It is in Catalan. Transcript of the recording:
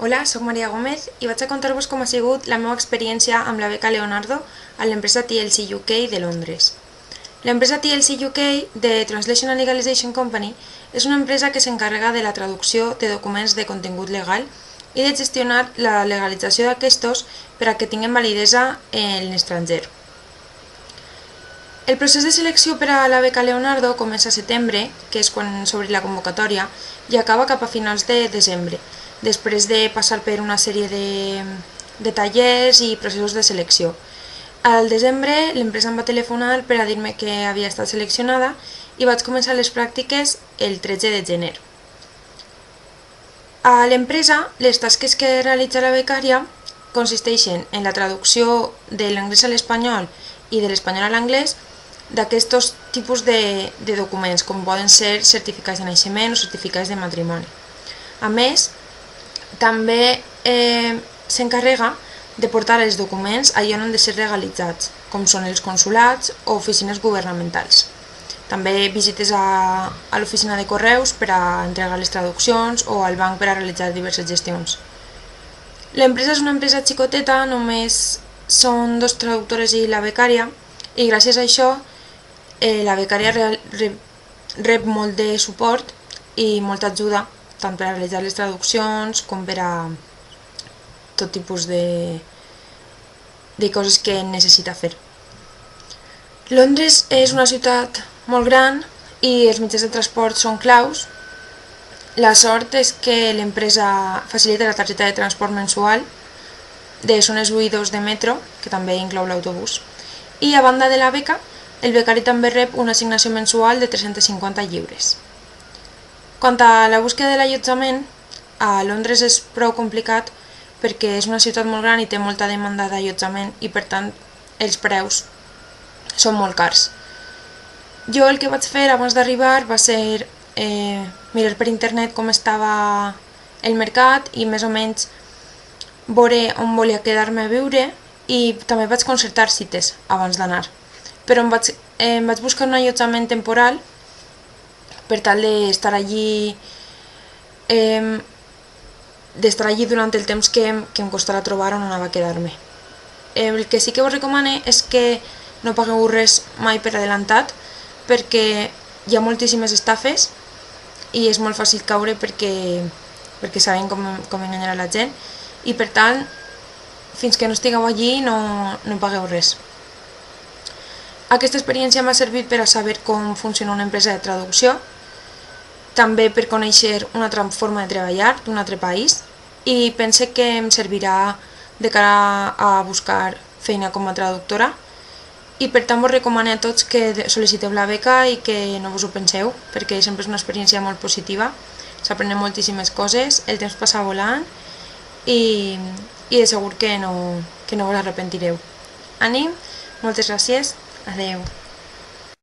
Hola, soc Maria Gómez i vaig a contar-vos com ha sigut la meva experiència amb la beca Leonardo a l'empresa TLC UK de Londres. L'empresa TLC UK de Translation and Legalization Company és una empresa que s'encarrega de la traducció de documents de contingut legal i de gestionar la legalització d'aquestos per a que tinguin validesa en l'estranger. El procés de selecció per a la beca Leonardo comença a setembre, que és quan s'obre la convocatòria, i acaba cap a finals de desembre, després de passar per una sèrie de tallers i processos de selecció. Al desembre l'empresa em va telefonar per a dir-me que havia estat seleccionada i vaig començar les pràctiques el 13 de gener. A l'empresa, les tasques que realitza la becària consisteixen en la traducció de l'anglès a l'espanyol i de l'espanyol a l'anglès d'aquests tipus de documents, com poden ser certificats de naixement o certificats de matrimoni. A més, també s'encarrega de portar els documents allà on han de ser legalitzats, com són els consulats o oficines governamentals. També visites a l'oficina de correus per a entregar les traduccions o al banc per a realitzar diverses gestions. L'empresa és una empresa xicoteta, només són 2 traductores i la becària, i gràcies a això la becària rep molt de suport i molta ajuda, tant per a realitzar les traduccions com per a tot tipus de coses que necessita fer. Londres és una ciutat molt gran i els mitjans de transport són claus. La sort és que l'empresa facilita la targeta de transport mensual de zones 1 i 2 de metro, que també inclou l'autobús. I a banda de la beca, el becari també rep una assignació mensual de 350 lliures. Quant a la búsqueda de l'allotjament, a Londres és prou complicat perquè és una ciutat molt gran i té molta demanda d'allotjament i per tant els preus són molt cars. Jo el que vaig fer abans d'arribar va ser mirar per internet com estava el mercat i més o menys veure on volia quedar-me a viure i també vaig concertar cites abans d'anar. Però em vaig buscar un allotjament temporal per tal d'estar allí durant el temps que em costarà trobar on anava a quedar-me. El que sí que us recomano és que no pagueu res mai per adelantat, perquè hi ha moltíssimes estafes i és molt fàcil caure perquè saben com enganyar a la gent, i per tant, fins que no estigueu allí no pagueu res. Aquesta experiència m'ha servit per a saber com funciona una empresa de traducció, també per conèixer una altra forma de treballar d'un altre país, i pense que em servirà de cara a buscar feina com a traductora, i per tant vos recomano a tots que sol·liciteu la beca i que no vos ho penseu, perquè sempre és una experiència molt positiva, s'aprenen moltíssimes coses, el temps passa volant i de segur que no vos arrepentireu. Ànim, moltes gràcies, adeu.